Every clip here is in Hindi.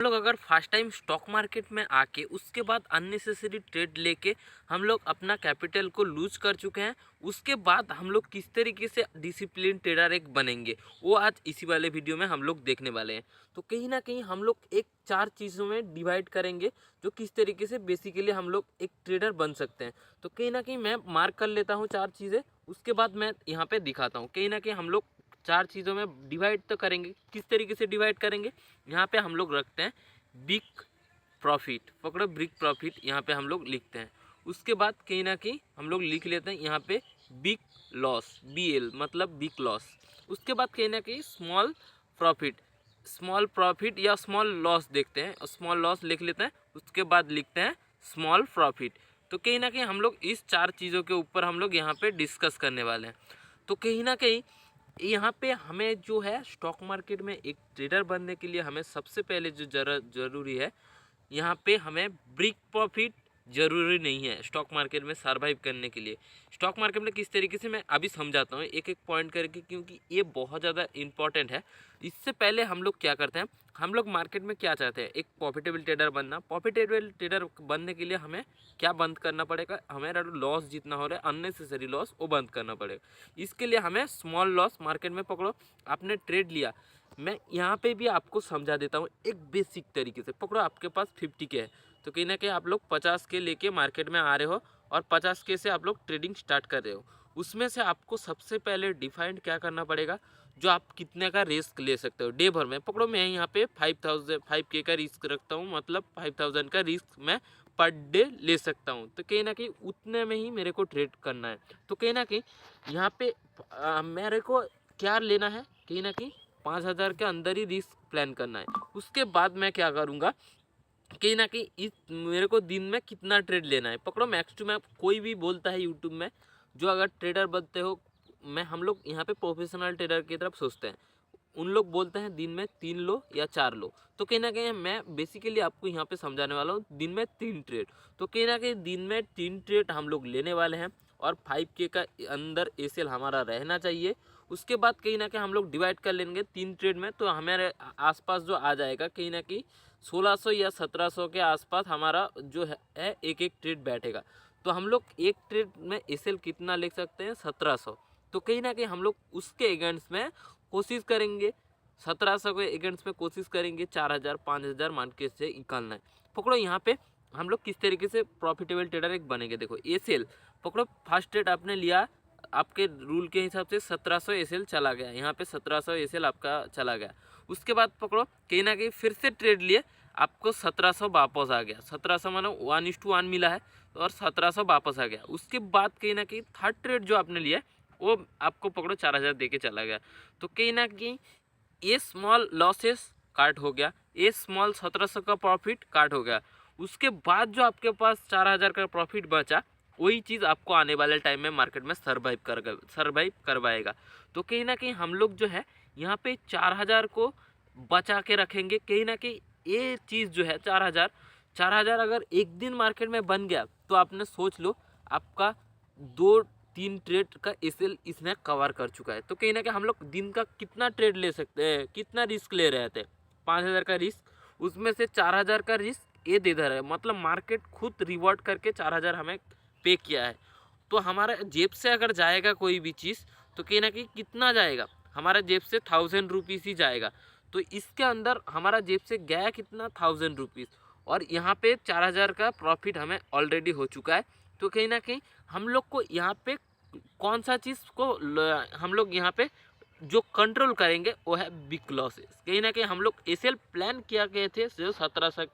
लोग अगर फर्स्ट टाइम स्टॉक मार्केट में आके उसके बाद अननेसेसरी ट्रेड लेके हम लोग अपना कैपिटल को लूज कर चुके हैं, उसके बाद हम लोग किस तरीके से डिसिप्लिन ट्रेडर एक बनेंगे वो आज इसी वाले वीडियो में हम लोग देखने वाले हैं। तो कहीं ना कहीं हम लोग एक 4 चीज़ों में डिवाइड करेंगे जो किस तरीके से बेसिकली हम लोग एक ट्रेडर बन सकते हैं। तो कहीं ना कहीं मैं मार्क कर लेता हूँ 4 चीज़ें, उसके बाद मैं यहाँ पे दिखाता हूँ। कहीं ना कहीं हम लोग 4 चीज़ों में डिवाइड तो करेंगे, किस तरीके से डिवाइड करेंगे। यहाँ पे हम लोग रखते हैं बिग प्रॉफिट, पकड़ो बिग प्रॉफिट यहाँ पे हम लोग लिखते हैं। उसके बाद कहीं ना कहीं हम लोग लिख लेते हैं यहाँ पे बिग लॉस, BL मतलब बिग लॉस। उसके बाद कहीं ना कहीं स्मॉल प्रॉफिट या स्मॉल लॉस देखते हैं, स्मॉल लॉस लिख लेते हैं। उसके बाद लिखते हैं स्मॉल प्रॉफिट। तो कहीं ना कहीं हम लोग इस 4 चीज़ों के ऊपर हम लोग यहाँ पे डिस्कस करने वाले हैं। तो कहीं ना कहीं यहाँ पे हमें जो है स्टॉक मार्केट में एक ट्रेडर बनने के लिए हमें सबसे पहले जो ज़रूरी है, यहाँ पे हमें ब्रिक प्रॉफिट ज़रूरी नहीं है स्टॉक मार्केट में सरवाइव करने के लिए। स्टॉक मार्केट में किस तरीके से मैं अभी समझाता हूँ एक एक पॉइंट करके, क्योंकि ये बहुत ज़्यादा इंपॉर्टेंट है। इससे पहले हम लोग क्या करते हैं, हम लोग मार्केट में क्या चाहते हैं, एक प्रॉफिटेबल ट्रेडर बनना। प्रॉफिटेबल ट्रेडर बनने के लिए हमें क्या बंद करना पड़ेगा, हमें लॉस जितना हो रहा है अननेसेसरी लॉस वो बंद करना पड़ेगा। इसके लिए हमें स्मॉल लॉस मार्केट में पकड़ो, आपने ट्रेड लिया, मैं यहाँ पे भी आपको समझा देता हूँ एक बेसिक तरीके से। पकड़ो आपके पास 50K है, तो कहीं ना कहीं आप लोग 50K लेके मार्केट में आ रहे हो और 50K से आप लोग ट्रेडिंग स्टार्ट कर रहे हो। उसमें से आपको सबसे पहले डिफाइंड क्या करना पड़ेगा, जो आप कितने का रिस्क ले सकते हो डे भर में। पकड़ो मैं यहाँ पे 5K का रिस्क रखता हूँ, मतलब 5000 का रिस्क मैं पर डे ले सकता हूँ। तो कहीं ना कहीं उतने में ही मेरे को ट्रेड करना है। तो कहीं ना कहीं यहाँ पे मेरे को क्या लेना है, कहीं ना कहीं 5000 के अंदर ही रिस्क प्लान करना है। उसके बाद मैं क्या करूँगा, कहीं ना कहीं इस मेरे को दिन में कितना ट्रेड लेना है। पकड़ो मैक्स टू मैक्स कोई भी बोलता है यूट्यूब में, जो अगर ट्रेडर बनते हो, मैं हम लोग यहाँ पे प्रोफेशनल ट्रेडर की तरफ सोचते हैं, उन लोग बोलते हैं दिन में 3 लो या 4 लो। तो कहीं ना कहीं मैं बेसिकली आपको यहाँ पे समझाने वाला हूँ दिन में 3 ट्रेड। तो कहीं ना कहीं दिन में 3 ट्रेड हम लोग लेने वाले हैं और 5K का अंदर ACL हमारा रहना चाहिए। उसके बाद कहीं ना कहीं हम लोग डिवाइड कर लेंगे 3 ट्रेड में, तो हमारे आसपास जो आ जाएगा कहीं ना कहीं 1600 या 1700 के आसपास हमारा जो है एक एक ट्रेड बैठेगा। तो हम लोग एक ट्रेड में ACL कितना ले सकते हैं, 1700। तो कहीं ना कहीं हम लोग उसके अगेंस्ट में कोशिश करेंगे, 1700 के अगेंस्ट में कोशिश करेंगे 4000 5000 मान के से निकालना है। पकड़ो यहाँ पे हम लोग किस तरीके से प्रॉफिटेबल ट्रेडर एक बनेंगे। देखो ACL पकड़ो, फर्स्ट ट्रेड आपने लिया, आपके रूल के हिसाब से 1700 ACL चला गया, यहाँ पे 1700 ACL आपका चला गया। उसके बाद पकड़ो कहीं ना कहीं फिर से ट्रेड लिए, आपको 1700 वापस आ गया। 1700 मानो 1:1 मिला है और 1700 वापस आ गया। उसके बाद कहीं ना कहीं थर्ड ट्रेड जो आपने लिया वो आपको पकड़ो 4000 दे के चला गया। तो कहीं ना कहीं ये स्मॉल लॉसेस काट हो गया, ये स्मॉल 1700 का प्रॉफिट काट हो गया। उसके बाद जो आपके पास 4000 का प्रॉफिट बचा, वही चीज़ आपको आने वाले टाइम में मार्केट में सर्वाइव करवाएगा। तो कहीं ना कहीं हम लोग जो है यहाँ पे 4000 को बचा के रखेंगे। कहीं ना कहीं ये चीज़ जो है 4000 अगर एक दिन मार्केट में बन गया तो आपने सोच लो आपका 2-3 ट्रेड का ACL इसने कवर कर चुका है। तो कहीं ना कहीं हम लोग दिन का कितना ट्रेड ले सकते हैं, कितना रिस्क ले रहे थे, 5000 का रिस्क, उसमें से 4000 का रिस्क ये दे दे रहा है, मतलब मार्केट खुद रिवॉर्ड करके 4000 हमें पे किया है। तो हमारा जेब से अगर जाएगा कोई भी चीज़, तो कहीं ना कहीं कितना जाएगा, हमारा जेब से 1000 रुपीज़ ही जाएगा। तो इसके अंदर हमारा जेब से गया कितना, 1000 रुपीज़, और यहाँ पे 4000 का प्रॉफिट हमें ऑलरेडी हो चुका है। तो कहीं ना कहीं हम लोग को यहाँ पे कौन सा चीज़ को हम लोग यहाँ पे जो कंट्रोल करेंगे वो है बिग लॉसेस। कहीं ना कहीं हम लोग ACL प्लान किया गए थे जो 1700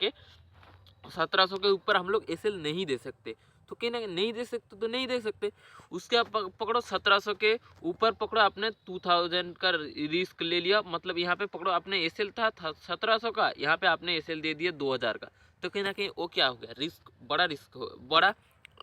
के ऊपर हम लोग ACL नहीं दे सकते। तो कहीं ना नहीं दे सकते तो नहीं दे सकते। उसके आप पकड़ो 1700 के ऊपर पकड़ो आपने 2000 का रिस्क ले लिया, मतलब यहाँ पे पकड़ो आपने ACL था 1700 का, यहाँ पे आपने ACL दे दिया 2000 का। तो कहीं ना कहीं वो क्या हो गया, बड़ा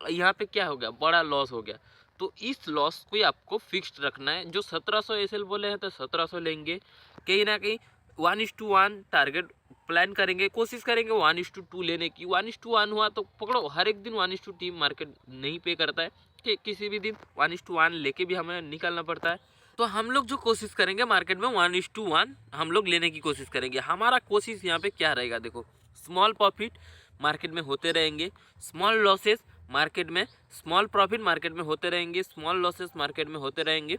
यहाँ पे क्या हो गया, बड़ा लॉस हो गया। तो इस लॉस को ही आपको फिक्स्ड रखना है। जो 1700 ACL बोले हैं तो 1700 लेंगे। कहीं ना कहीं 1:1 टारगेट प्लान करेंगे, कोशिश करेंगे 1:2 लेने की। 1:1 हुआ तो पकड़ो हर एक दिन 1:2 मार्केट नहीं पे करता है कि किसी भी दिन 1:1 लेके भी हमें निकलना पड़ता है। तो हम लोग जो कोशिश करेंगे मार्केट में 1:1 हम लोग लेने की कोशिश करेंगे। हमारा कोशिश यहाँ पे क्या रहेगा, देखो स्मॉल प्रॉफिट मार्केट में होते रहेंगे, स्मॉल लॉसेस मार्केट में, स्मॉल प्रॉफिट मार्केट में होते रहेंगे, स्मॉल लॉसेस मार्केट में होते रहेंगे,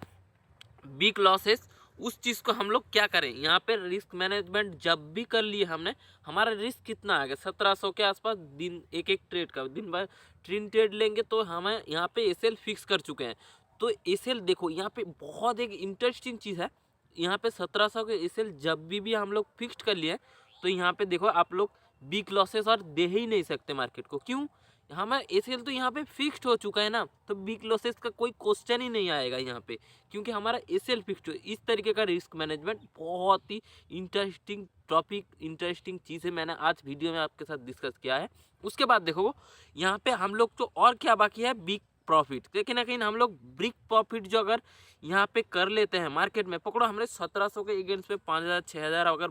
बिग लॉसेस। उस चीज़ को हम लोग क्या करें, यहाँ पे रिस्क मैनेजमेंट जब भी कर लिए हमने, हमारा रिस्क कितना आ गया 1700 के आसपास, दिन एक एक ट्रेड का, दिन भर ट्रेड लेंगे तो हमें यहाँ पे एसएल फिक्स कर चुके हैं। तो एसएल देखो यहाँ पे बहुत एक इंटरेस्टिंग चीज़ है, यहाँ पे 1700 के एसएल जब भी हम लोग फिक्स कर लिए, तो यहाँ पे देखो आप लोग बिग लॉसेस और दे ही नहीं सकते मार्केट को। क्यों, हमारा एसएल तो यहाँ पे फिक्स्ड हो चुका है ना, तो बिग लॉसेस का कोई क्वेश्चन ही नहीं आएगा यहाँ पे, क्योंकि हमारा एसएल फिक्स्ड हो। इस तरीके का रिस्क मैनेजमेंट बहुत ही इंटरेस्टिंग टॉपिक, इंटरेस्टिंग चीज़ है, मैंने आज वीडियो में आपके साथ डिस्कस किया है। उसके बाद देखो यहाँ पे हम लोग तो और क्या बाकी है, बिग प्रॉफिट। लेकिन ना कहीं हम लोग बिग प्रॉफिट जो अगर यहाँ पे कर लेते हैं मार्केट में, पकड़ो हमने 1700 के अगेंस्ट पे 5000 6000 अगर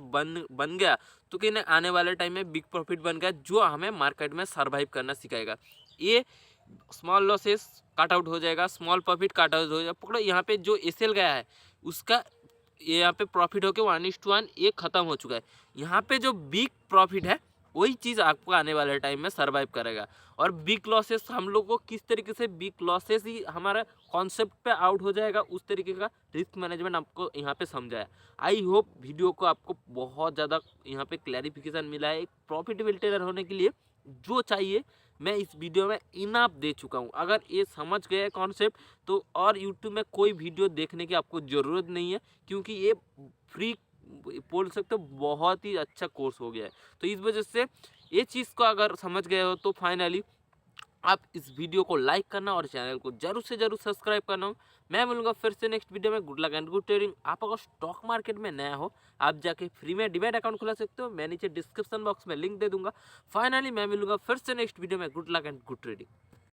बन गया, तो कहीं ना आने वाले टाइम में बिग प्रॉफिट बन गया, जो हमें मार्केट में सर्वाइव करना सिखाएगा। ये स्मॉल लॉसेस काट आउट हो जाएगा, स्मॉल प्रॉफिट काट आउट हो जाएगा। पकड़ो यहाँ पे जो एसएल गया है उसका ये यहाँ पे प्रॉफिट होके 1:1 ये खत्म हो चुका है। यहाँ पे जो बिग प्रॉफिट है वही चीज़ आपको आने वाले टाइम में सर्वाइव करेगा। और बिग लॉसेस हम लोग को किस तरीके से बिग लॉसेस ही हमारा कॉन्सेप्ट पे आउट हो जाएगा, उस तरीके का रिस्क मैनेजमेंट आपको यहाँ पे समझाया। आई होप वीडियो को आपको बहुत ज़्यादा यहाँ पे क्लैरिफिकेशन मिला है। एक प्रॉफिटेबल ट्रेडर होने के लिए जो चाहिए मैं इस वीडियो में इनाफ दे चुका हूँ। अगर ये समझ गए कॉन्सेप्ट तो और यूट्यूब में कोई वीडियो देखने की आपको ज़रूरत नहीं है, क्योंकि ये फ्री बोल सकते हो बहुत ही अच्छा कोर्स हो गया है। तो इस वजह से ये चीज़ को अगर समझ गए हो तो फाइनली आप इस वीडियो को लाइक करना और चैनल को जरूर से जरूर सब्सक्राइब करना। मैं मिलूंगा फिर से नेक्स्ट वीडियो में। Good luck and good trading. आप अगर स्टॉक मार्केट में नया हो, आप जाके फ्री में डीमैट अकाउंट खुला सकते हो, मैं नीचे डिस्क्रिप्शन बॉक्स में लिंक दे दूंगा। फाइनली मैं मिलूंगा फिर से नेक्स्ट वीडियो में। Good luck and good trading.